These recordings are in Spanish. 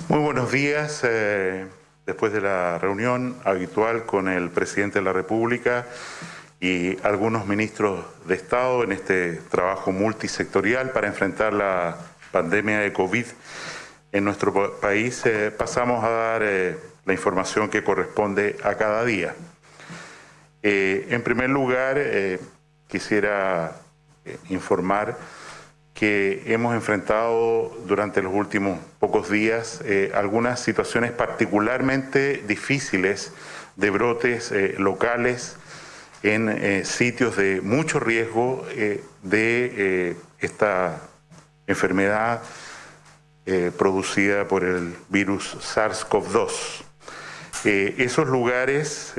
Muy buenos días. Después de la reunión habitual con el presidente de la República y algunos ministros de Estado en este trabajo multisectorial para enfrentar la pandemia de COVID en nuestro país, pasamos a dar la información que corresponde a cada día. En primer lugar, quisiera informar que hemos enfrentado durante los últimos pocos días algunas situaciones particularmente difíciles de brotes locales en sitios de mucho riesgo de esta enfermedad producida por el virus SARS-CoV-2. Esos lugares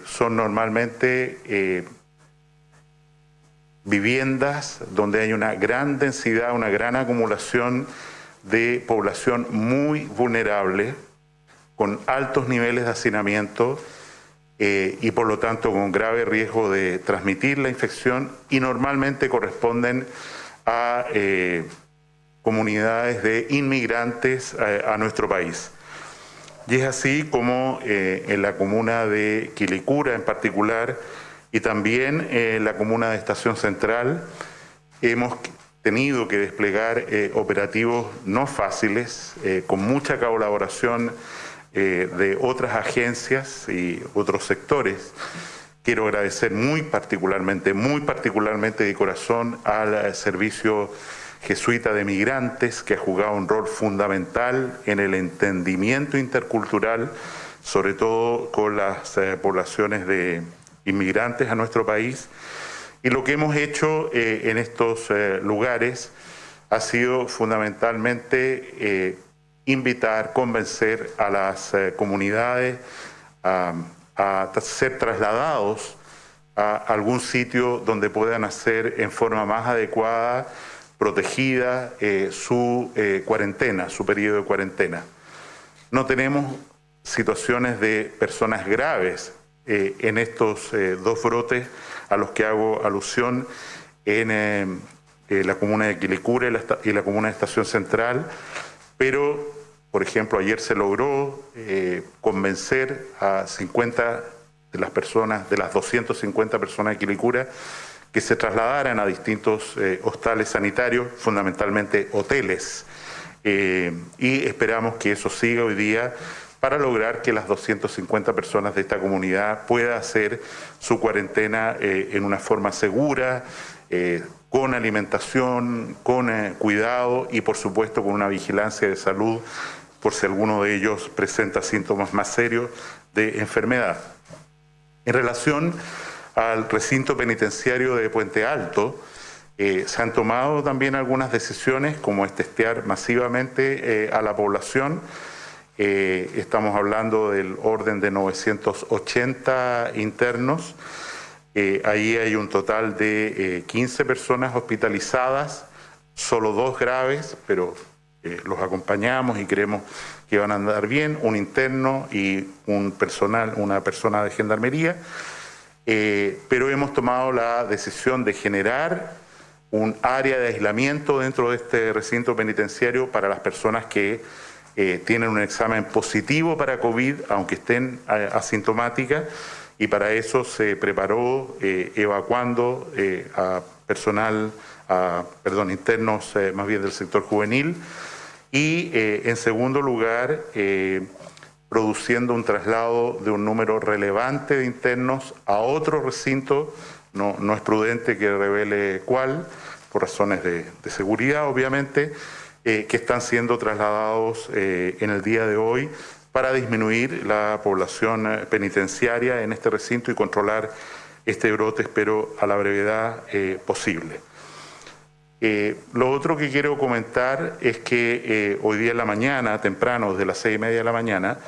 son normalmente viviendas donde hay una gran densidad, una gran acumulación de población muy vulnerable, con altos niveles de hacinamiento y por lo tanto con grave riesgo de transmitir la infección, y normalmente corresponden a comunidades de inmigrantes a nuestro país. Y es así como en la comuna de Quilicura en particular, y también en la comuna de Estación Central, hemos tenido que desplegar operativos no fáciles, con mucha colaboración de otras agencias y otros sectores. Quiero agradecer muy particularmente de corazón al Servicio Jesuita de Migrantes, que ha jugado un rol fundamental en el entendimiento intercultural, sobre todo con las poblaciones de inmigrantes a nuestro país. Y lo que hemos hecho en estos lugares ha sido fundamentalmente invitar, convencer a las comunidades a ser trasladados a algún sitio donde puedan hacer en forma más adecuada, protegida, su cuarentena, su periodo de cuarentena. No tenemos situaciones de personas graves en estos dos brotes a los que hago alusión en la comuna de Quilicura y la comuna de Estación Central, pero, por ejemplo, ayer se logró convencer a 50 de las personas, de las 250 personas de Quilicura, que se trasladaran a distintos hostales sanitarios, fundamentalmente hoteles, y esperamos que eso siga hoy día para lograr que las 250 personas de esta comunidad puedan hacer su cuarentena en una forma segura, con alimentación, con cuidado y por supuesto con una vigilancia de salud por si alguno de ellos presenta síntomas más serios de enfermedad. En relación al recinto penitenciario de Puente Alto, se han tomado también algunas decisiones, como es testear masivamente a la población. Estamos hablando del orden de 980 internos. Ahí hay un total de 15 personas hospitalizadas, solo 2 graves, pero los acompañamos y creemos que van a andar bien, un interno y una persona de gendarmería. Pero hemos tomado la decisión de generar un área de aislamiento dentro de este recinto penitenciario para las personas que tienen un examen positivo para COVID, aunque estén asintomáticas, y para eso se preparó evacuando a internos más bien del sector juvenil, y en segundo lugar produciendo un traslado de un número relevante de internos a otro recinto. No es prudente que revele cuál, por razones de seguridad obviamente, que están siendo trasladados en el día de hoy para disminuir la población penitenciaria en este recinto y controlar este brote, espero, a la brevedad posible. Lo otro que quiero comentar es que hoy día en la mañana, temprano, desde las 6:30 de la mañana,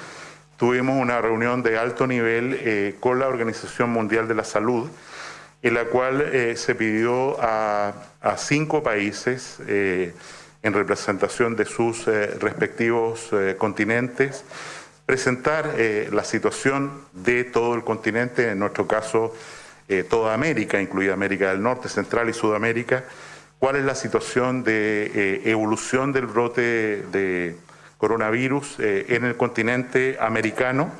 tuvimos una reunión de alto nivel con la Organización Mundial de la Salud, en la cual se pidió a 5 países en representación de sus respectivos continentes, presentar la situación de todo el continente, en nuestro caso toda América, incluida América del Norte, Central y Sudamérica, cuál es la situación de evolución del brote de coronavirus en el continente americano.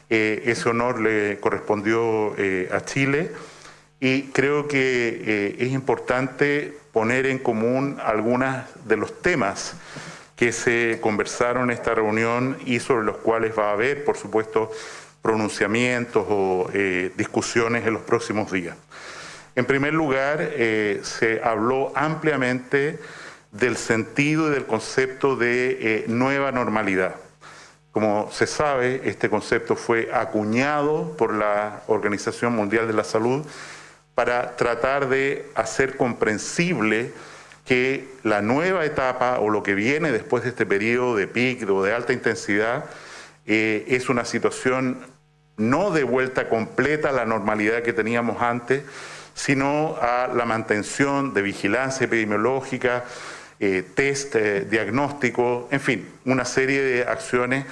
Ese honor le correspondió a Chile y creo que es importante poner en común algunos de los temas que se conversaron en esta reunión y sobre los cuales va a haber, por supuesto, pronunciamientos o discusiones en los próximos días. En primer lugar, se habló ampliamente del sentido y del concepto de nueva normalidad. Como se sabe, este concepto fue acuñado por la Organización Mundial de la Salud para tratar de hacer comprensible que la nueva etapa o lo que viene después de este periodo de pic o de alta intensidad es una situación no de vuelta completa a la normalidad que teníamos antes, sino a la mantención de vigilancia epidemiológica, test, diagnóstico, en fin, una serie de acciones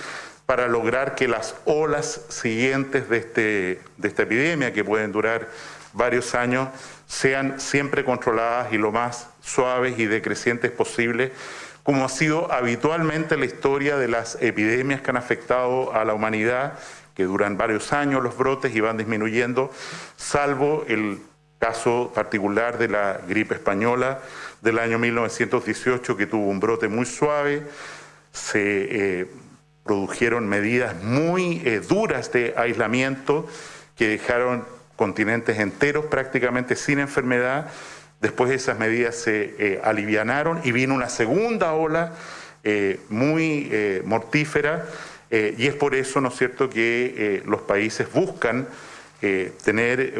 para lograr que las olas siguientes de esta epidemia, que pueden durar varios años, sean siempre controladas y lo más suaves y decrecientes posible, como ha sido habitualmente la historia de las epidemias que han afectado a la humanidad, que duran varios años los brotes y van disminuyendo, salvo el caso particular de la gripe española del año 1918, que tuvo un brote muy suave, se produjeron medidas muy duras de aislamiento que dejaron continentes enteros prácticamente sin enfermedad. Después esas medidas se alivianaron y vino una segunda ola muy mortífera y es por eso, ¿no es cierto?, que los países buscan tener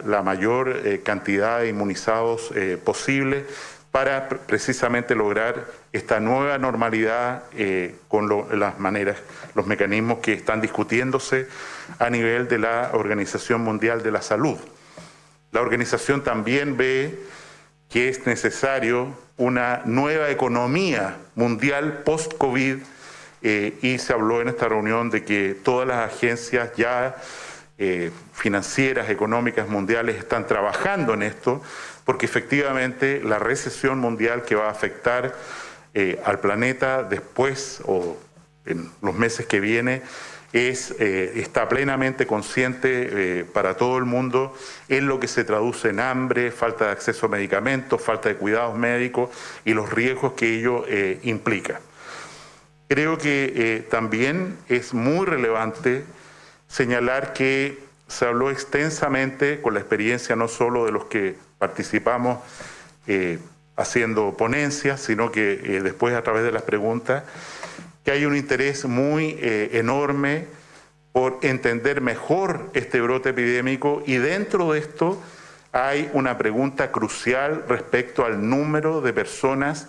la mayor cantidad de inmunizados posible para precisamente lograr esta nueva normalidad con las maneras, los mecanismos que están discutiéndose a nivel de la Organización Mundial de la Salud. La organización también ve que es necesario una nueva economía mundial post-COVID y se habló en esta reunión de que todas las agencias ya financieras, económicas, mundiales están trabajando en esto, porque efectivamente la recesión mundial que va a afectar al planeta después o en los meses que vienen está plenamente consciente para todo el mundo en lo que se traduce en hambre, falta de acceso a medicamentos, falta de cuidados médicos y los riesgos que ello implica. Creo que también es muy relevante señalar que se habló extensamente con la experiencia no solo de los que participamos haciendo ponencias, sino que después a través de las preguntas, que hay un interés muy enorme por entender mejor este brote epidémico y dentro de esto hay una pregunta crucial respecto al número de personas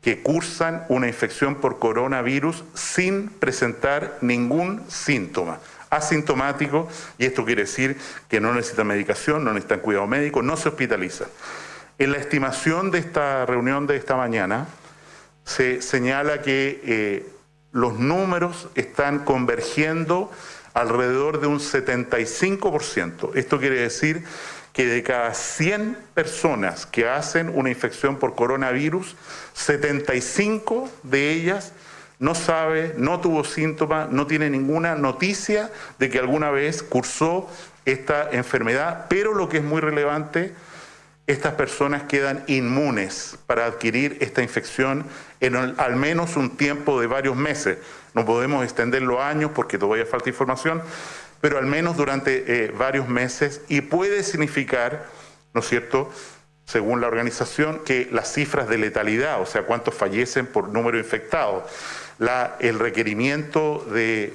que cursan una infección por coronavirus sin presentar ningún síntoma, asintomático, y esto quiere decir que no necesitan medicación, no necesitan cuidado médico, no se hospitalizan. En la estimación de esta reunión de esta mañana se señala que los números están convergiendo alrededor de un 75%. Esto quiere decir que de cada 100 personas que hacen una infección por coronavirus, 75 de ellas no sabe, no tuvo síntomas, no tiene ninguna noticia de que alguna vez cursó esta enfermedad, pero lo que es muy relevante, estas personas quedan inmunes para adquirir esta infección en al menos un tiempo de varios meses. No podemos extenderlo a años porque todavía falta información, pero al menos durante varios meses, y puede significar, ¿no es cierto?, según la organización, que las cifras de letalidad, o sea, cuántos fallecen por número infectado, el requerimiento de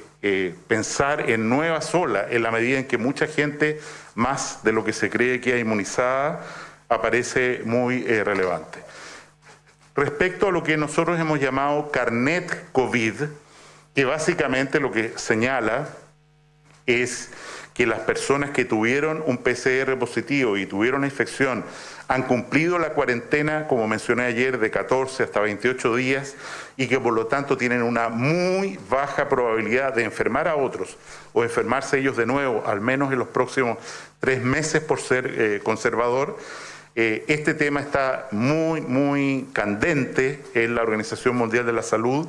pensar en nuevas olas en la medida en que mucha gente, más de lo que se cree que es inmunizada, aparece muy relevante. Respecto a lo que nosotros hemos llamado carnet COVID, que básicamente lo que señala es que las personas que tuvieron un PCR positivo y tuvieron una infección han cumplido la cuarentena, como mencioné ayer, de 14 hasta 28 días y que por lo tanto tienen una muy baja probabilidad de enfermar a otros o enfermarse ellos de nuevo, al menos en los próximos 3 meses por ser conservador. Este tema está muy candente en la Organización Mundial de la Salud.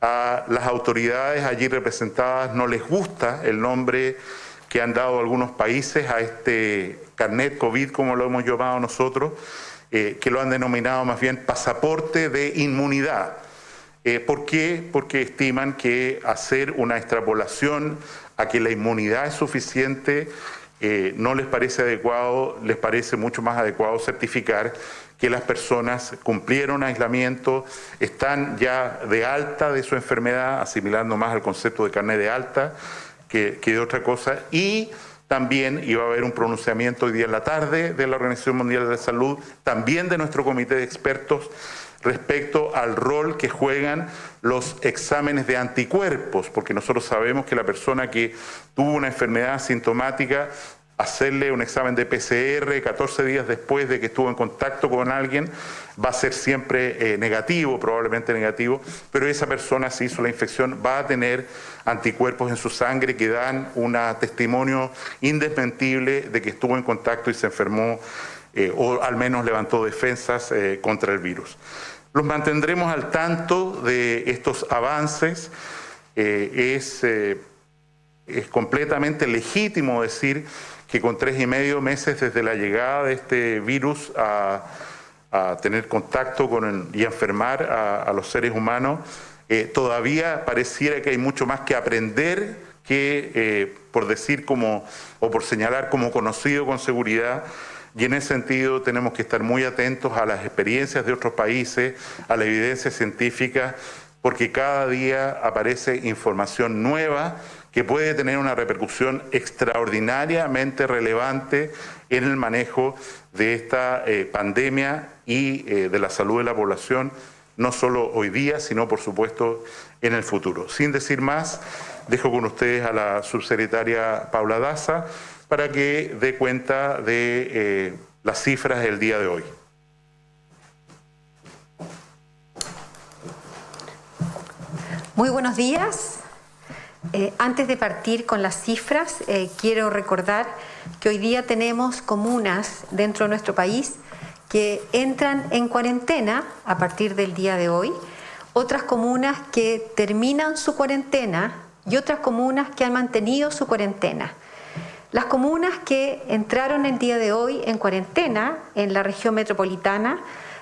A las autoridades allí representadas no les gusta el nombre que han dado algunos países a este carnet COVID, como lo hemos llamado nosotros, que lo han denominado más bien pasaporte de inmunidad. ¿Por qué? Porque estiman que hacer una extrapolación a que la inmunidad es suficiente no les parece adecuado, les parece mucho más adecuado certificar que las personas cumplieron aislamiento, están ya de alta de su enfermedad, asimilando más al concepto de carnet de alta que de otra cosa, y también iba a haber un pronunciamiento hoy día en la tarde de la Organización Mundial de la Salud, también de nuestro comité de expertos, respecto al rol que juegan los exámenes de anticuerpos, porque nosotros sabemos que la persona que tuvo una enfermedad asintomática, hacerle un examen de PCR 14 días después de que estuvo en contacto con alguien va a ser siempre negativo, probablemente negativo, pero esa persona, si hizo la infección, va a tener anticuerpos en su sangre que dan un testimonio indesmentible de que estuvo en contacto y se enfermó o al menos levantó defensas contra el virus. Los mantendremos al tanto de estos avances. Es completamente legítimo decir que con 3,5 meses desde la llegada de este virus a tener contacto con y a enfermar a los seres humanos, todavía pareciera que hay mucho más que aprender que por decir como o por señalar como conocido con seguridad. Y en ese sentido tenemos que estar muy atentos a las experiencias de otros países, a la evidencia científica, porque cada día aparece información nueva que puede tener una repercusión extraordinariamente relevante en el manejo de esta pandemia y de la salud de la población, no solo hoy día, sino por supuesto en el futuro. Sin decir más, dejo con ustedes a la subsecretaria Paula Daza para que dé cuenta de las cifras del día de hoy. Muy buenos días. Antes de partir con las cifras, quiero recordar que hoy día tenemos comunas dentro de nuestro país que entran en cuarentena a partir del día de hoy, otras comunas que terminan su cuarentena y otras comunas que han mantenido su cuarentena. Las comunas que entraron el día de hoy en cuarentena en la región metropolitana,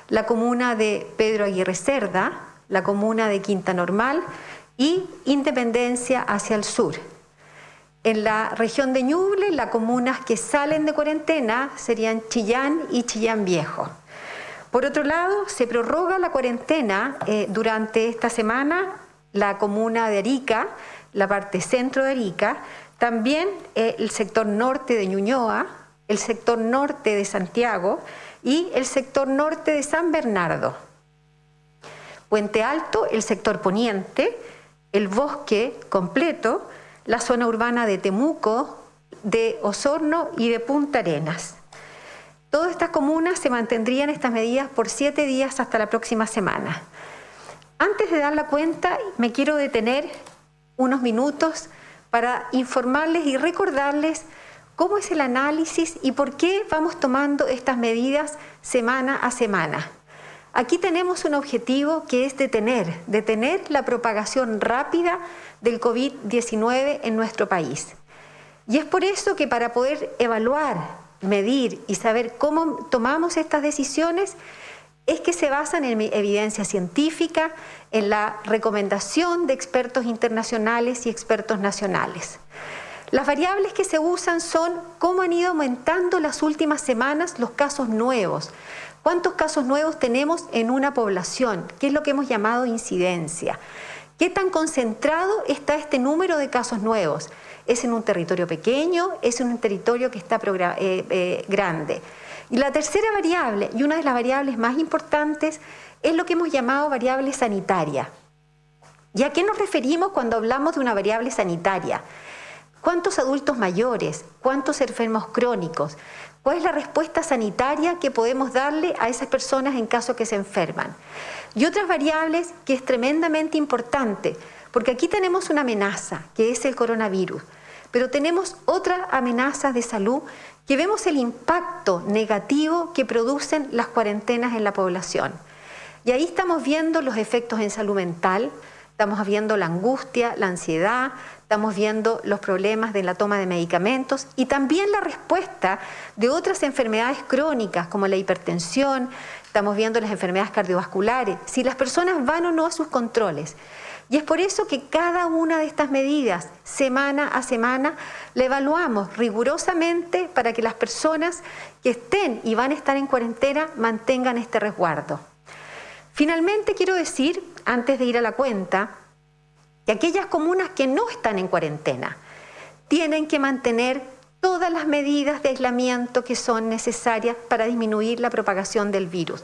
la comuna de Pedro Aguirre Cerda, la comuna de Quinta Normal y Independencia hacia el sur. En la región de Ñuble, las comunas que salen de cuarentena serían Chillán y Chillán Viejo. Por otro lado, se prorroga la cuarentena durante esta semana la comuna de Arica, la parte centro de Arica, también el sector norte de Ñuñoa, el sector norte de Santiago y el sector norte de San Bernardo. Puente Alto, el sector poniente, el bosque completo, la zona urbana de Temuco, de Osorno y de Punta Arenas. Todas estas comunas se mantendrían estas medidas por 7 días hasta la próxima semana. Antes de dar la cuenta, me quiero detener unos minutos para informarles y recordarles cómo es el análisis y por qué vamos tomando estas medidas semana a semana. Aquí tenemos un objetivo que es detener la propagación rápida del COVID-19 en nuestro país. Y es por eso que para poder evaluar, medir y saber cómo tomamos estas decisiones, es que se basan en evidencia científica, en la recomendación de expertos internacionales y expertos nacionales. Las variables que se usan son cómo han ido aumentando las últimas semanas los casos nuevos. ¿Cuántos casos nuevos tenemos en una población? ¿Qué es lo que hemos llamado incidencia? ¿Qué tan concentrado está este número de casos nuevos? ¿Es en un territorio pequeño? ¿Es en un territorio que está grande? Y la tercera variable, y una de las variables más importantes, es lo que hemos llamado variable sanitaria. ¿Y a qué nos referimos cuando hablamos de una variable sanitaria? ¿Cuántos adultos mayores? ¿Cuántos enfermos crónicos? ¿Cuál es la respuesta sanitaria que podemos darle a esas personas en caso que se enferman? Y otras variables que es tremendamente importante, porque aquí tenemos una amenaza, que es el coronavirus, pero tenemos otras amenazas de salud que vemos el impacto negativo que producen las cuarentenas en la población. Y ahí estamos viendo los efectos en salud mental, estamos viendo la angustia, la ansiedad, estamos viendo los problemas de la toma de medicamentos y también la respuesta de otras enfermedades crónicas como la hipertensión, estamos viendo las enfermedades cardiovasculares, si las personas van o no a sus controles. Y es por eso que cada una de estas medidas, semana a semana, la evaluamos rigurosamente para que las personas que estén y van a estar en cuarentena mantengan este resguardo. Finalmente quiero decir, antes de ir a la cuenta, que aquellas comunas que no están en cuarentena tienen que mantener todas las medidas de aislamiento que son necesarias para disminuir la propagación del virus.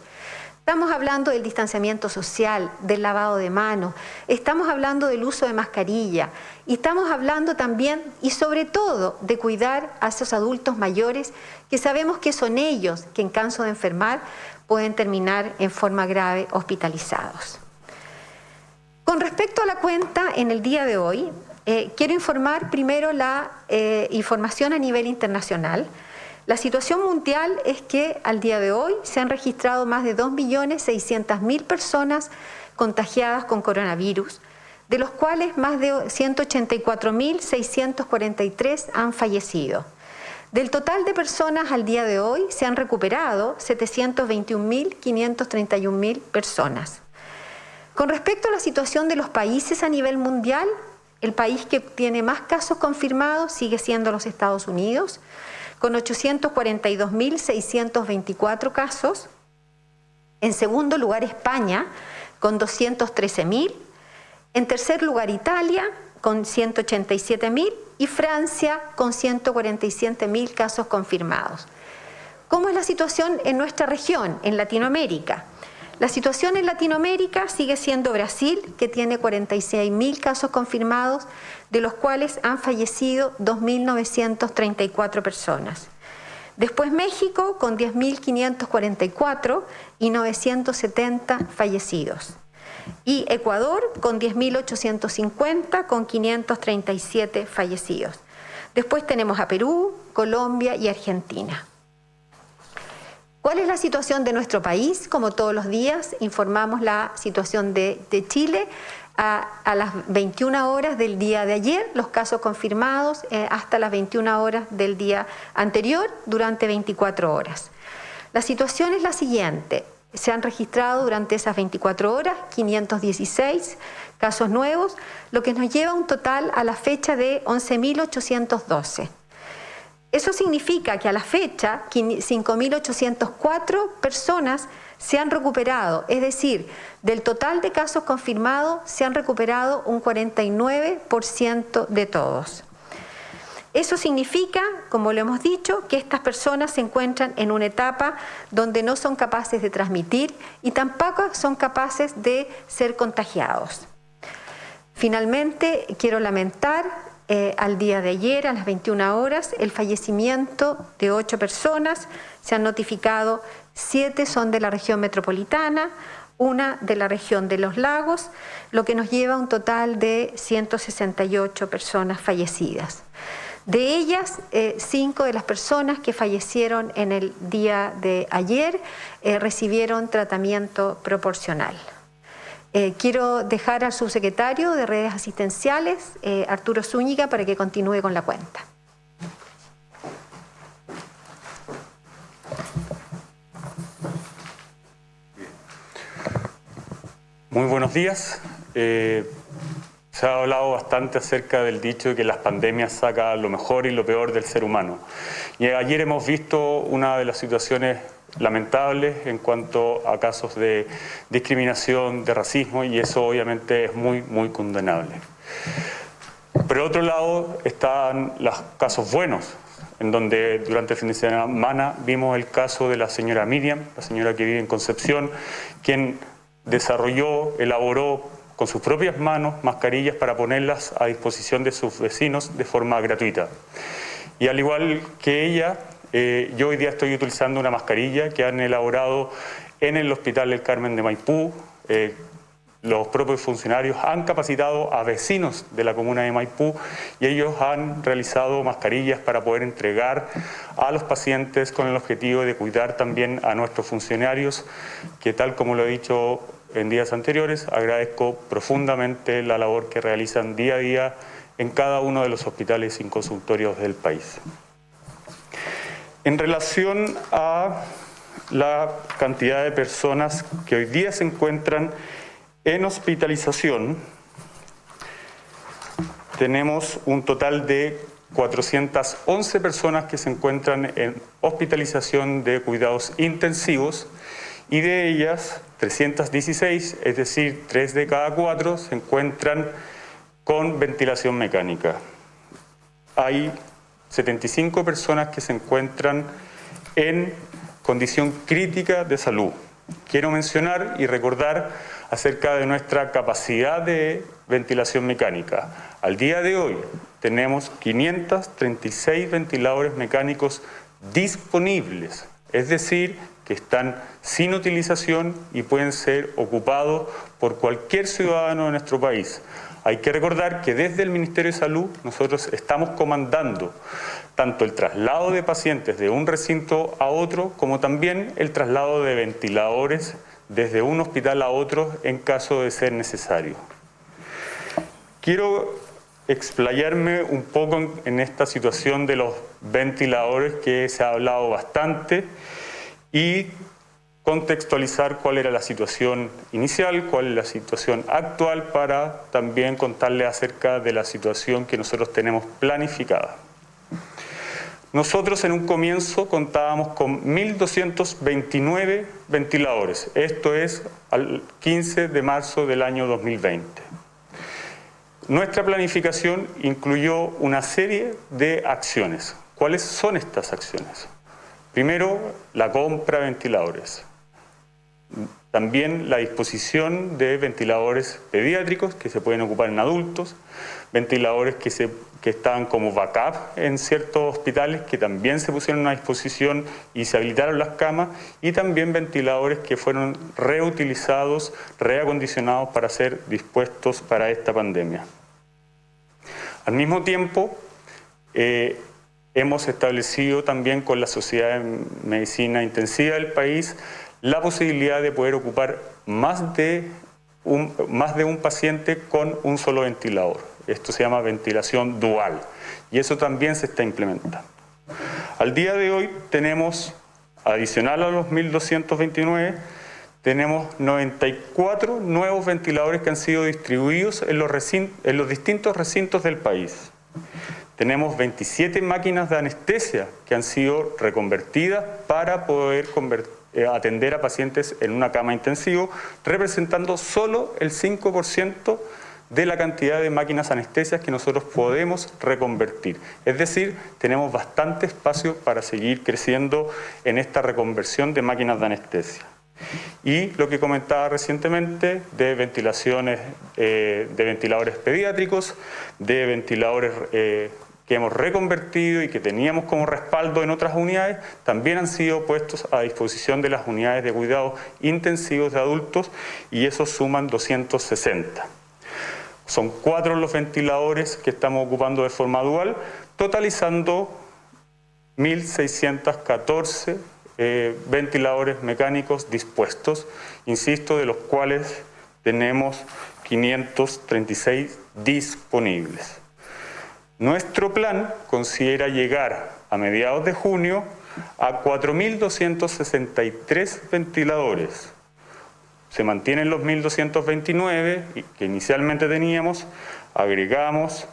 Estamos hablando del distanciamiento social, del lavado de manos, estamos hablando del uso de mascarilla y estamos hablando también y sobre todo de cuidar a esos adultos mayores que sabemos que son ellos que en caso de enfermar pueden terminar en forma grave hospitalizados. Con respecto a la cuenta en el día de hoy, quiero informar primero la información a nivel internacional. La situación mundial es que al día de hoy se han registrado más de 2.600.000 personas contagiadas con coronavirus, de los cuales más de 184.643 han fallecido. Del total de personas al día de hoy se han recuperado 721.531 personas. Con respecto a la situación de los países a nivel mundial, el país que tiene más casos confirmados sigue siendo los Estados Unidos, con 842.624 casos. En segundo lugar, España, con 213.000. En tercer lugar, Italia, con 187.000. Y Francia, con 147.000 casos confirmados. ¿Cómo es la situación en nuestra región, en Latinoamérica? La situación en Latinoamérica sigue siendo Brasil, que tiene 46.000 casos confirmados, de los cuales han fallecido 2.934 personas. Después México, con 10.544 y 970 fallecidos. Y Ecuador, con 10.850, con 537 fallecidos. Después tenemos a Perú, Colombia y Argentina. ¿Cuál es la situación de nuestro país? Como todos los días, informamos la situación de Chile a las 21 horas del día de ayer, los casos confirmados hasta las 21 horas del día anterior, durante 24 horas. La situación es la siguiente: se han registrado durante esas 24 horas 516 casos nuevos, lo que nos lleva a un total a la fecha de 11.812. Eso significa que a la fecha 5.804 personas se han recuperado, es decir, del total de casos confirmados se han recuperado un 49% de todos. Eso significa, como lo hemos dicho, que estas personas se encuentran en una etapa donde no son capaces de transmitir y tampoco son capaces de ser contagiados. Finalmente, quiero lamentar al día de ayer, a las 21 horas, el fallecimiento de 8 personas. Se han notificado 7 son de la región metropolitana, 1 de la región de los lagos, lo que nos lleva a un total de 168 personas fallecidas. De ellas, 5 de las personas que fallecieron en el día de ayer recibieron tratamiento proporcional. Quiero dejar al subsecretario de Redes Asistenciales, Arturo Zúñiga, para que continúe con la cuenta. Muy buenos días. Se ha hablado bastante acerca del dicho de que las pandemias sacan lo mejor y lo peor del ser humano. Y ayer hemos visto una de las situaciones lamentables en cuanto a casos de discriminación, de racismo, y eso obviamente es muy condenable. Por otro lado están los casos buenos, en donde durante el fin de semana vimos el caso de la señora Miriam, la señora que vive en Concepción, quien desarrolló, elaboró con sus propias manos mascarillas para ponerlas a disposición de sus vecinos de forma gratuita. Y al igual que ella, yo hoy día estoy utilizando una mascarilla que han elaborado en el Hospital del Carmen de Maipú. Los propios funcionarios han capacitado a vecinos de la comuna de Maipú y ellos han realizado mascarillas para poder entregar a los pacientes con el objetivo de cuidar también a nuestros funcionarios, que tal como lo he dicho en días anteriores, agradezco profundamente la labor que realizan día a día en cada uno de los hospitales y consultorios del país. En relación a la cantidad de personas que hoy día se encuentran en hospitalización, tenemos un total de 411 personas que se encuentran en hospitalización de cuidados intensivos y de ellas 316, es decir, 3 de cada 4, se encuentran con ventilación mecánica. Hay 75 personas que se encuentran en condición crítica de salud. Quiero mencionar y recordar acerca de nuestra capacidad de ventilación mecánica. Al día de hoy tenemos 536 ventiladores mecánicos disponibles, es decir, que están sin utilización y pueden ser ocupados por cualquier ciudadano de nuestro país. Hay que recordar que desde el Ministerio de Salud nosotros estamos comandando tanto el traslado de pacientes de un recinto a otro, como también el traslado de ventiladores desde un hospital a otro en caso de ser necesario. Quiero explayarme un poco en esta situación de los ventiladores que se ha hablado bastante y contextualizar cuál era la situación inicial, cuál es la situación actual, para también contarles acerca de la situación que nosotros tenemos planificada. Nosotros en un comienzo contábamos con 1.229 ventiladores, esto es al 15 de marzo del año 2020. Nuestra planificación incluyó una serie de acciones. ¿Cuáles son estas acciones? Primero, la compra de ventiladores. También la disposición de ventiladores pediátricos que se pueden ocupar en adultos, ventiladores que estaban como backup en ciertos hospitales que también se pusieron a disposición y se habilitaron las camas, y también ventiladores que fueron reutilizados, reacondicionados para ser dispuestos para esta pandemia. Al mismo tiempo, hemos establecido también con la Sociedad de Medicina Intensiva del país la posibilidad de poder ocupar más de un paciente con un solo ventilador. Esto se llama ventilación dual y eso también se está implementando. Al día de hoy tenemos, adicional a los 1.229, tenemos 94 nuevos ventiladores que han sido distribuidos en los distintos recintos del país. Tenemos 27 máquinas de anestesia que han sido reconvertidas para poder atender a pacientes en una cama intensivo, representando solo el 5% de la cantidad de máquinas anestesias que nosotros podemos reconvertir. Es decir, tenemos bastante espacio para seguir creciendo en esta reconversión de máquinas de anestesia. Y lo que comentaba recientemente de ventilaciones, de ventiladores pediátricos, de ventiladores que hemos reconvertido y que teníamos como respaldo en otras unidades, también han sido puestos a disposición de las unidades de cuidados intensivos de adultos, y esos suman 260. Son 4 los ventiladores que estamos ocupando de forma dual, totalizando 1.614 ventiladores mecánicos dispuestos, insisto, de los cuales tenemos 536 disponibles. Nuestro plan considera llegar a mediados de junio a 4.263 ventiladores. Se mantienen los 1.229 que inicialmente teníamos, agregamos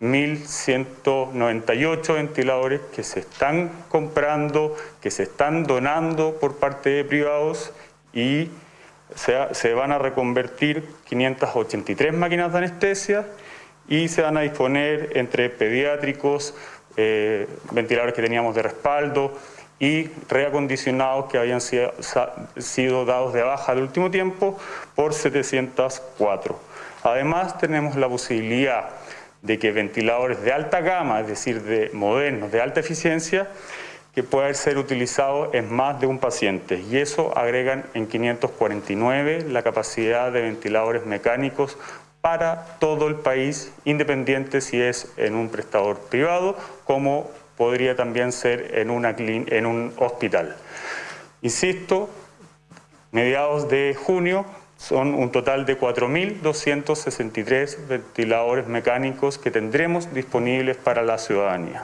1.198 ventiladores que se están comprando, que se están donando por parte de privados, y se van a reconvertir 583 máquinas de anestesia y se van a disponer entre pediátricos, ventiladores que teníamos de respaldo y reacondicionados que habían sido dados de baja de último tiempo por 704. Además, tenemos la posibilidad de que ventiladores de alta gama, es decir, de modernos, de alta eficiencia, que puedan ser utilizados en más de un paciente, y eso agregan en 549 la capacidad de ventiladores mecánicos para todo el país, independiente si es en un prestador privado, como podría también ser en un hospital. Insisto, mediados de junio son un total de 4.263 ventiladores mecánicos que tendremos disponibles para la ciudadanía.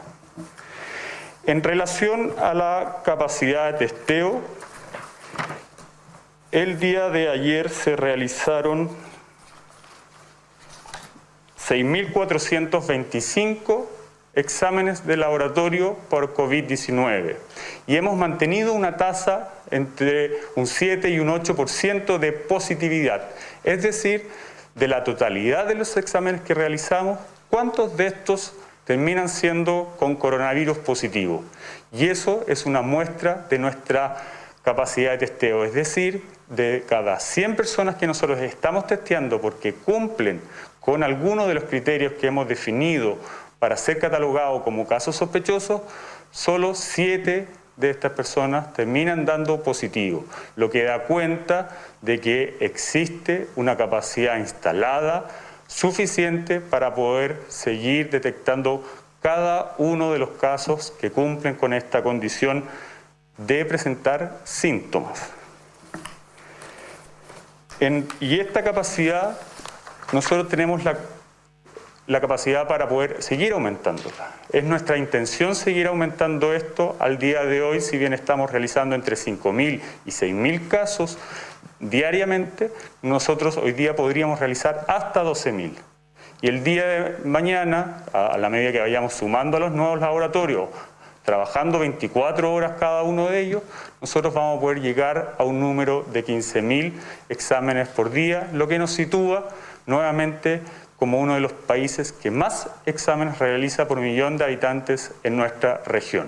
En relación a la capacidad de testeo, el día de ayer se realizaron 6.425 exámenes de laboratorio por COVID-19 y hemos mantenido una tasa entre un 7 y un 8% de positividad, es decir, de la totalidad de los exámenes que realizamos, ¿cuántos de estos terminan siendo con coronavirus positivo? Y eso es una muestra de nuestra capacidad de testeo, es decir, de cada 100 personas que nosotros estamos testeando porque cumplen con algunos de los criterios que hemos definido para ser catalogado como casos sospechosos, solo 7 de estas personas terminan dando positivo, lo que da cuenta de que existe una capacidad instalada suficiente para poder seguir detectando cada uno de los casos que cumplen con esta condición de presentar síntomas. Y esta capacidad, nosotros tenemos la capacidad para poder seguir aumentándola. Es nuestra intención seguir aumentando esto. Al día de hoy, si bien estamos realizando entre 5.000 y 6.000 casos diariamente, nosotros hoy día podríamos realizar hasta 12.000. Y el día de mañana, a la medida que vayamos sumando a los nuevos laboratorios, trabajando 24 horas cada uno de ellos, nosotros vamos a poder llegar a un número de 15.000 exámenes por día, lo que nos sitúa nuevamente como uno de los países que más exámenes realiza por millón de habitantes en nuestra región.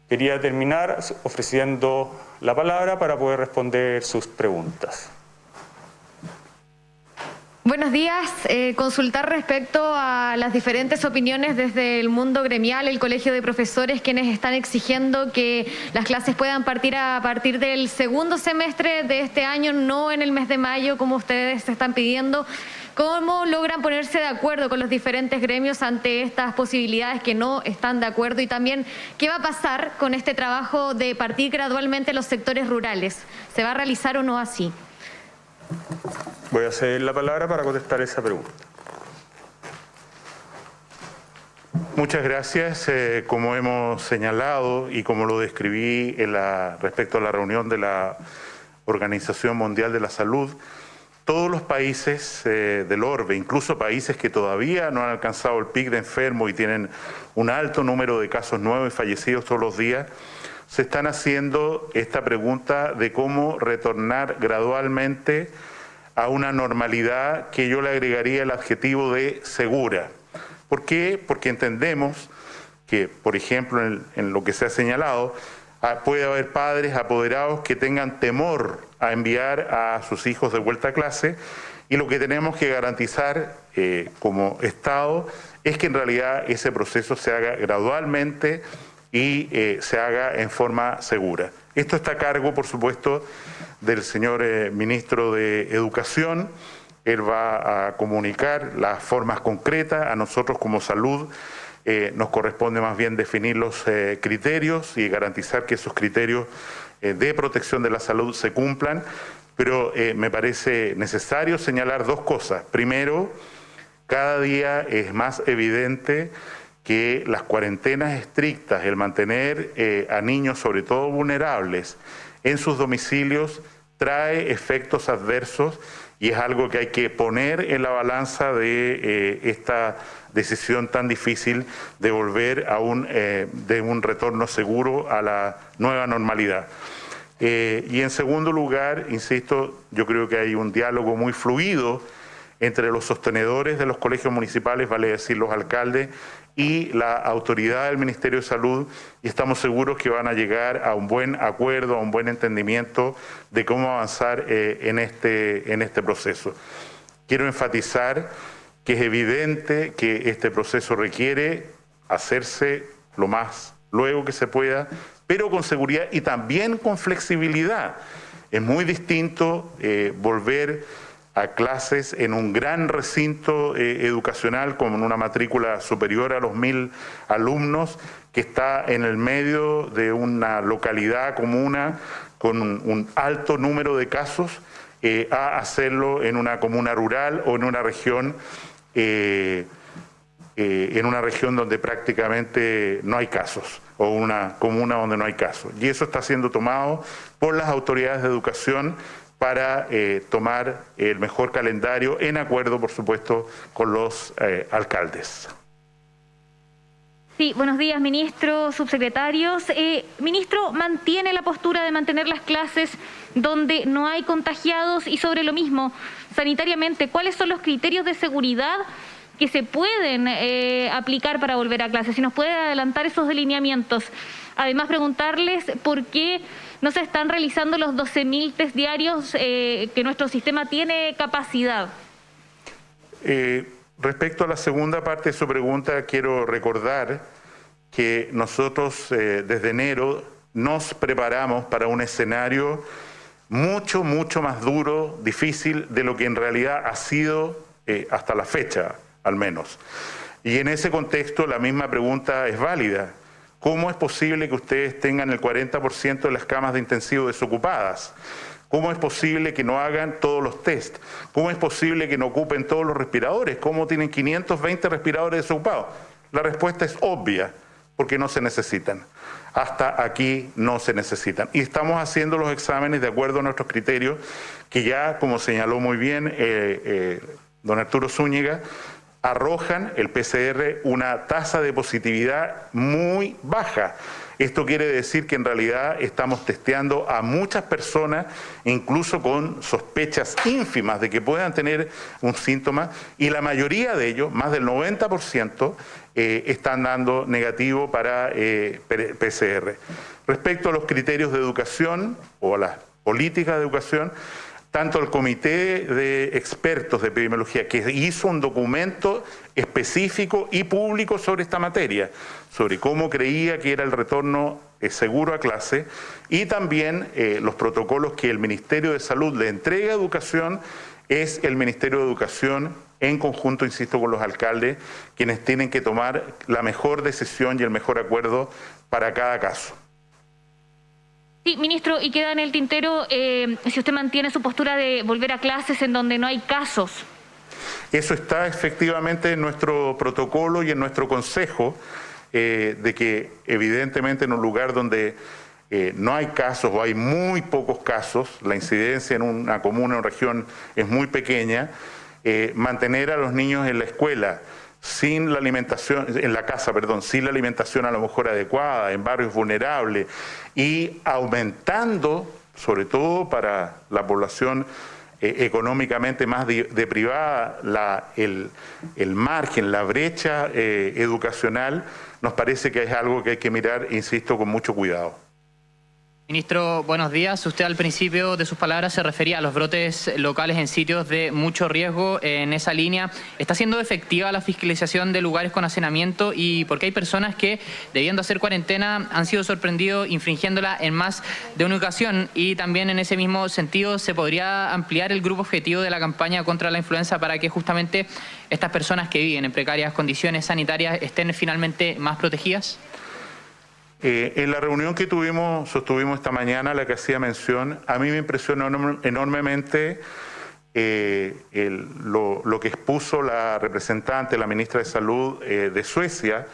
Quería terminar ofreciendo la palabra para poder responder sus preguntas. Buenos días. Consultar respecto a las diferentes opiniones desde el mundo gremial, el Colegio de Profesores, quienes están exigiendo que las clases puedan partir a partir del segundo semestre de este año, no en el mes de mayo, como ustedes están pidiendo. ¿Cómo logran ponerse de acuerdo con los diferentes gremios ante estas posibilidades que no están de acuerdo? Y también, ¿qué va a pasar con este trabajo de partir gradualmente los sectores rurales? ¿Se va a realizar o no así? Voy a ceder la palabra para contestar esa pregunta. Muchas gracias. Como hemos señalado y como lo describí respecto a la reunión de la Organización Mundial de la Salud, todos los países del orbe, incluso países que todavía no han alcanzado el pic de enfermos y tienen un alto número de casos nuevos y fallecidos todos los días, se están haciendo esta pregunta de cómo retornar gradualmente a una normalidad que yo le agregaría el adjetivo de segura. ¿Por qué? Porque entendemos que, por ejemplo, en lo que se ha señalado, puede haber padres apoderados que tengan temor a enviar a sus hijos de vuelta a clase, y lo que tenemos que garantizar como Estado es que en realidad ese proceso se haga gradualmente y se haga en forma segura. Esto está a cargo, por supuesto, del señor ministro de Educación. Él va a comunicar las formas concretas. A nosotros como salud nos corresponde más bien definir los criterios y garantizar que esos criterios de protección de la salud se cumplan, pero me parece necesario señalar dos cosas. Primero, cada día es más evidente que las cuarentenas estrictas, el mantener a niños, sobre todo vulnerables, en sus domicilios, trae efectos adversos y es algo que hay que poner en la balanza de esta decisión tan difícil de volver a de un retorno seguro a la nueva normalidad. Y en segundo lugar, insisto, yo creo que hay un diálogo muy fluido entre los sostenedores de los colegios municipales, vale decir los alcaldes, y la autoridad del Ministerio de Salud, y estamos seguros que van a llegar a un buen acuerdo, a un buen entendimiento de cómo avanzar en este proceso. Quiero enfatizar que es evidente que este proceso requiere hacerse lo más luego que se pueda, pero con seguridad y también con flexibilidad. Es muy distinto volver a clases en un gran recinto educacional con una matrícula superior a los 1.000 alumnos, que está en el medio de una localidad comuna con un alto número de casos, a hacerlo en una comuna rural o en una región donde prácticamente no hay casos, o una comuna donde no hay casos. Y eso está siendo tomado por las autoridades de educación para tomar el mejor calendario, en acuerdo, por supuesto, con los alcaldes. Sí, buenos días, ministro, subsecretarios. Ministro, ¿mantiene la postura de mantener las clases donde no hay contagiados? Y sobre lo mismo, sanitariamente, ¿cuáles son los criterios de seguridad que se pueden aplicar para volver a clases? Si nos puede adelantar esos delineamientos. Además, preguntarles por qué no se están realizando los 12.000 test diarios que nuestro sistema tiene capacidad. Respecto a la segunda parte de su pregunta, quiero recordar que nosotros desde enero nos preparamos para un escenario mucho más duro, difícil de lo que en realidad ha sido hasta la fecha, al menos. Y en ese contexto la misma pregunta es válida. ¿Cómo es posible que ustedes tengan el 40% de las camas de intensivo desocupadas? ¿Cómo es posible que no hagan todos los test? ¿Cómo es posible que no ocupen todos los respiradores? ¿Cómo tienen 520 respiradores desocupados? La respuesta es obvia, porque no se necesitan. Hasta aquí no se necesitan. Y estamos haciendo los exámenes de acuerdo a nuestros criterios, que ya, como señaló muy bien don Arturo Zúñiga, arrojan el PCR una tasa de positividad muy baja. Esto quiere decir que en realidad estamos testeando a muchas personas, incluso con sospechas ínfimas de que puedan tener un síntoma, y la mayoría de ellos, más del 90%, están dando negativo para PCR. Respecto a los criterios de educación o a las políticas de educación, tanto el Comité de Expertos de Epidemiología, que hizo un documento específico y público sobre esta materia, sobre cómo creía que era el retorno seguro a clase, y también los protocolos que el Ministerio de Salud le entrega a Educación, es el Ministerio de Educación, en conjunto, insisto, con los alcaldes, quienes tienen que tomar la mejor decisión y el mejor acuerdo para cada caso. Sí, ministro, y queda en el tintero si usted mantiene su postura de volver a clases en donde no hay casos. Eso está efectivamente en nuestro protocolo y en nuestro consejo, de que evidentemente en un lugar donde no hay casos o hay muy pocos casos, la incidencia en una comuna o región es muy pequeña, mantener a los niños en la escuela, sin la alimentación, en la casa, perdón, sin la alimentación a lo mejor adecuada, en barrios vulnerables, y aumentando, sobre todo para la población económicamente más deprivada, el margen, la brecha educacional, nos parece que es algo que hay que mirar, insisto, con mucho cuidado. Ministro, buenos días. Usted al principio de sus palabras se refería a los brotes locales en sitios de mucho riesgo. En esa línea, ¿está siendo efectiva la fiscalización de lugares con hacinamiento? Y porque hay personas que, debiendo hacer cuarentena, han sido sorprendidos infringiéndola en más de una ocasión. Y también en ese mismo sentido, ¿se podría ampliar el grupo objetivo de la campaña contra la influenza para que justamente estas personas que viven en precarias condiciones sanitarias estén finalmente más protegidas? En la reunión que sostuvimos esta mañana, la que hacía mención, a mí me impresionó enormemente lo que expuso la representante, la ministra de Salud de Suecia,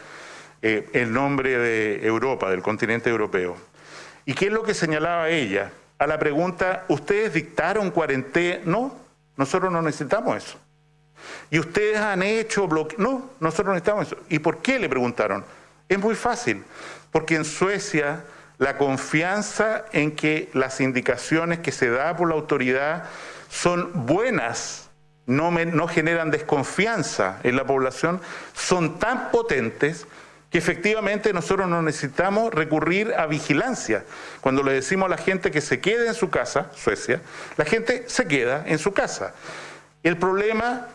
en nombre de Europa, del continente europeo. ¿Y qué es lo que señalaba ella? A la pregunta, ¿ustedes dictaron cuarentena? No, nosotros no necesitamos eso. ¿Y ustedes han hecho bloqueo? No, nosotros no necesitamos eso. ¿Y por qué? Le preguntaron. Es muy fácil. Porque en Suecia la confianza en que las indicaciones que se da por la autoridad son buenas, no generan desconfianza en la población, son tan potentes que efectivamente nosotros no necesitamos recurrir a vigilancia. Cuando le decimos a la gente que se quede en su casa, Suecia, la gente se queda en su casa. El problema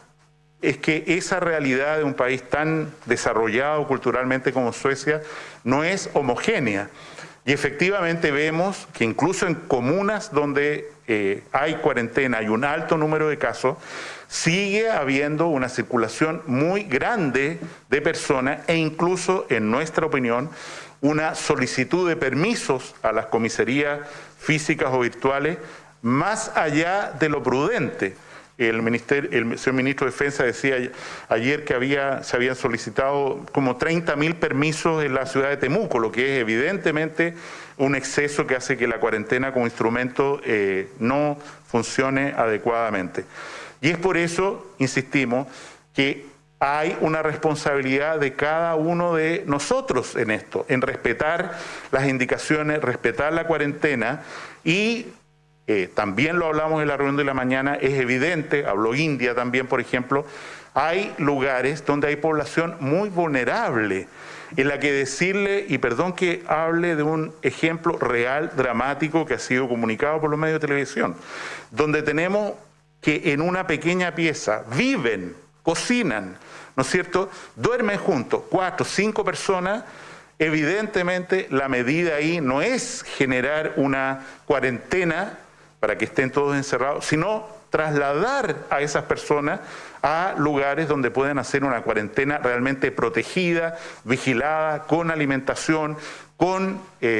es que esa realidad de un país tan desarrollado culturalmente como Suecia no es homogénea. Y efectivamente vemos que incluso en comunas donde hay cuarentena, hay un alto número de casos, sigue habiendo una circulación muy grande de personas e incluso, en nuestra opinión, una solicitud de permisos a las comisarías físicas o virtuales más allá de lo prudente. El señor ministro de Defensa decía ayer que se habían solicitado como 30.000 permisos en la ciudad de Temuco, lo que es evidentemente un exceso que hace que la cuarentena como instrumento no funcione adecuadamente. Y es por eso, insistimos, que hay una responsabilidad de cada uno de nosotros en esto, en respetar las indicaciones, respetar la cuarentena y también lo hablamos en la reunión de la mañana, es evidente, habló India también, por ejemplo, hay lugares donde hay población muy vulnerable, en la que decirle, y perdón que hable de un ejemplo real, dramático, que ha sido comunicado por los medios de televisión, donde tenemos que en una pequeña pieza viven, cocinan, ¿no es cierto?, duermen juntos, 4, 5 personas. Evidentemente la medida ahí no es generar una cuarentena para que estén todos encerrados, sino trasladar a esas personas a lugares donde pueden hacer una cuarentena realmente protegida, vigilada, con alimentación, con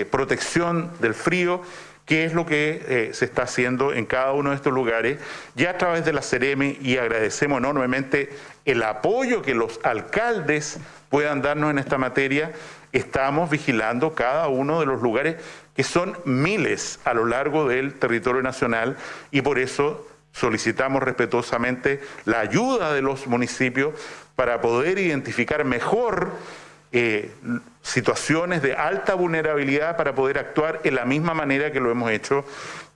protección del frío, que es lo que se está haciendo en cada uno de estos lugares, ya a través de la Seremi, y agradecemos enormemente el apoyo que los alcaldes puedan darnos en esta materia. Estamos vigilando cada uno de los lugares, que son miles a lo largo del territorio nacional, y por eso solicitamos respetuosamente la ayuda de los municipios para poder identificar mejor situaciones de alta vulnerabilidad, para poder actuar en la misma manera que lo hemos hecho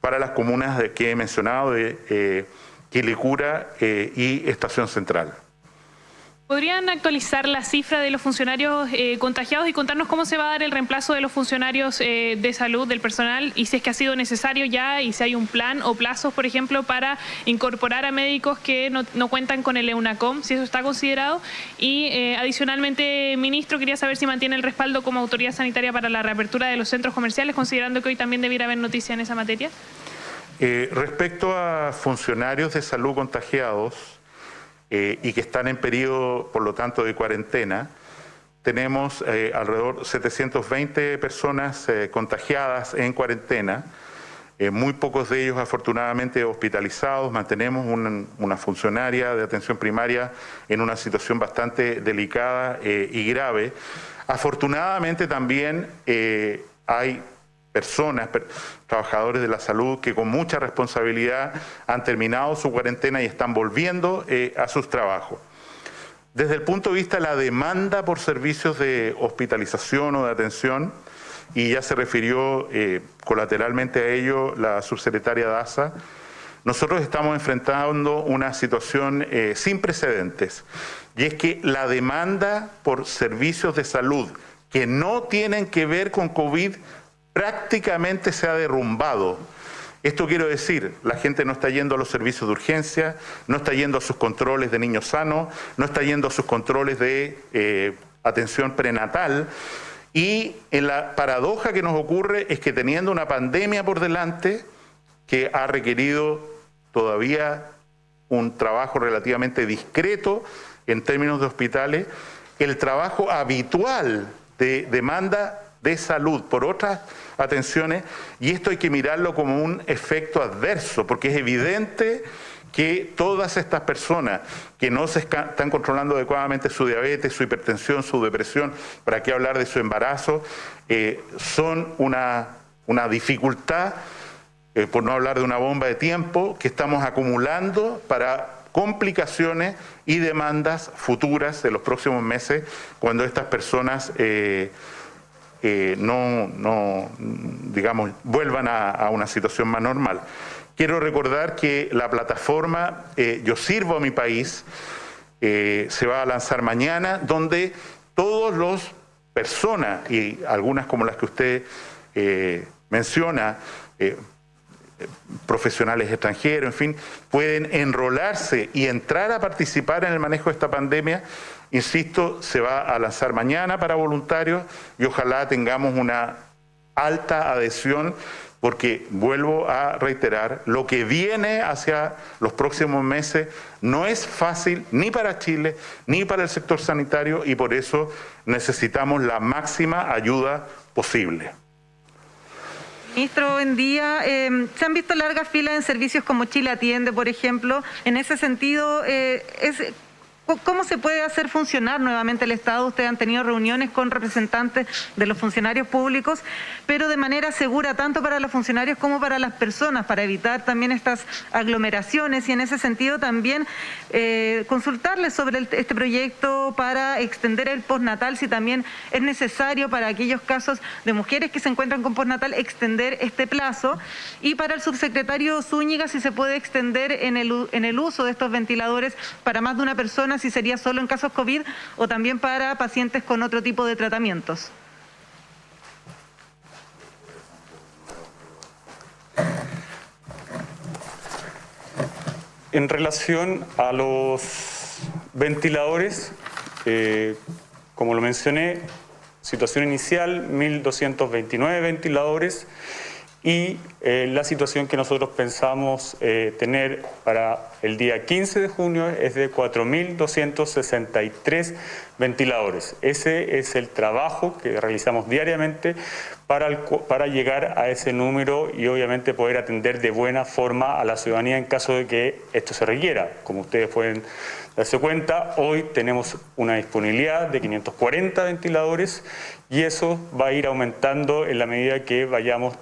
para las comunas que he mencionado de Quilicura y Estación Central. ¿Podrían actualizar la cifra de los funcionarios contagiados y contarnos cómo se va a dar el reemplazo de los funcionarios de salud, del personal, y si es que ha sido necesario ya, y si hay un plan o plazos, por ejemplo, para incorporar a médicos que no cuentan con el EUNACOM, si eso está considerado? Y adicionalmente, ministro, quería saber si mantiene el respaldo como autoridad sanitaria para la reapertura de los centros comerciales, considerando que hoy también debiera haber noticia en esa materia. Respecto a funcionarios de salud contagiados, y que están en periodo, por lo tanto, de cuarentena, tenemos alrededor de 720 personas contagiadas en cuarentena, muy pocos de ellos afortunadamente hospitalizados. Mantenemos una funcionaria de atención primaria en una situación bastante delicada y grave. Afortunadamente también hay personas, trabajadores de la salud, que con mucha responsabilidad han terminado su cuarentena y están volviendo a sus trabajos. Desde el punto de vista de la demanda por servicios de hospitalización o de atención, y ya se refirió colateralmente a ello la subsecretaria Daza, nosotros estamos enfrentando una situación sin precedentes, y es que la demanda por servicios de salud que no tienen que ver con COVID prácticamente se ha derrumbado. Esto quiero decir, la gente no está yendo a los servicios de urgencia, no está yendo a sus controles de niños sanos, no está yendo a sus controles de atención prenatal, y en la paradoja que nos ocurre es que, teniendo una pandemia por delante que ha requerido todavía un trabajo relativamente discreto en términos de hospitales, el trabajo habitual de demanda de salud por otras atenciones, y esto hay que mirarlo como un efecto adverso, porque es evidente que todas estas personas que no se están controlando adecuadamente su diabetes, su hipertensión, su depresión, para qué hablar de su embarazo, son una dificultad, por no hablar de una bomba de tiempo, que estamos acumulando para complicaciones y demandas futuras de los próximos meses, cuando estas personas digamos, vuelvan a una situación más normal. Quiero recordar que la plataforma Yo Sirvo a Mi País se va a lanzar mañana, donde todas las personas, y algunas como las que usted menciona, profesionales extranjeros, en fin, pueden enrolarse y entrar a participar en el manejo de esta pandemia. Insisto, se va a lanzar mañana para voluntarios, y ojalá tengamos una alta adhesión, porque vuelvo a reiterar, lo que viene hacia los próximos meses no es fácil ni para Chile ni para el sector sanitario, y por eso necesitamos la máxima ayuda posible. Ministro, buen día. Se han visto largas filas en servicios como Chile Atiende, por ejemplo. En ese sentido, ¿cómo se puede hacer funcionar nuevamente el Estado? Ustedes han tenido reuniones con representantes de los funcionarios públicos, pero de manera segura tanto para los funcionarios como para las personas, para evitar también estas aglomeraciones, y en ese sentido también consultarles sobre este proyecto para extender el postnatal, si también es necesario para aquellos casos de mujeres que se encuentran con postnatal extender este plazo, y para el subsecretario Zúñiga si se puede extender en el uso de estos ventiladores para más de una persona, si sería solo en casos COVID o también para pacientes con otro tipo de tratamientos. En relación a los ventiladores, como lo mencioné, situación inicial, 1.229 ventiladores, y la situación que nosotros pensamos tener para el día 15 de junio es de 4.263 ventiladores. Ese es el trabajo que realizamos diariamente para llegar a ese número y obviamente poder atender de buena forma a la ciudadanía en caso de que esto se requiera. Como ustedes pueden darse cuenta, hoy tenemos una disponibilidad de 540 ventiladores y eso va a ir aumentando en la medida que vayamos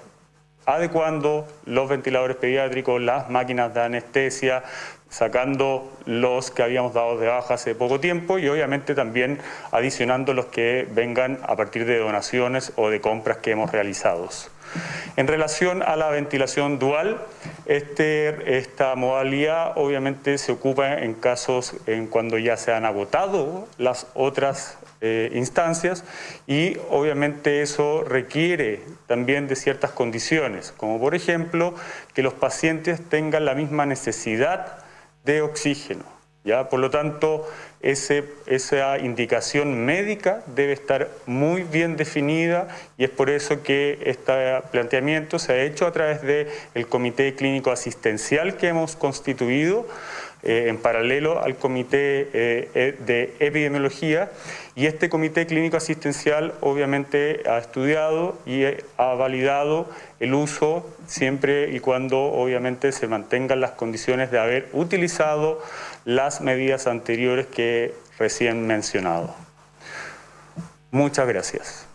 adecuando los ventiladores pediátricos, las máquinas de anestesia, sacando los que habíamos dado de baja hace poco tiempo y obviamente también adicionando los que vengan a partir de donaciones o de compras que hemos realizado. En relación a la ventilación dual, esta modalidad obviamente se ocupa en casos cuando ya se han agotado las otras instancias y obviamente eso requiere también de ciertas condiciones, como por ejemplo que los pacientes tengan la misma necesidad de oxígeno, ¿ya? Por lo tanto, esa indicación médica debe estar muy bien definida y es por eso que este planteamiento se ha hecho a través del Comité Clínico Asistencial que hemos constituido en paralelo al Comité de Epidemiología, y este Comité Clínico Asistencial obviamente ha estudiado y ha validado el uso siempre y cuando obviamente se mantengan las condiciones de haber utilizado las medidas anteriores que recién mencionado. Muchas gracias.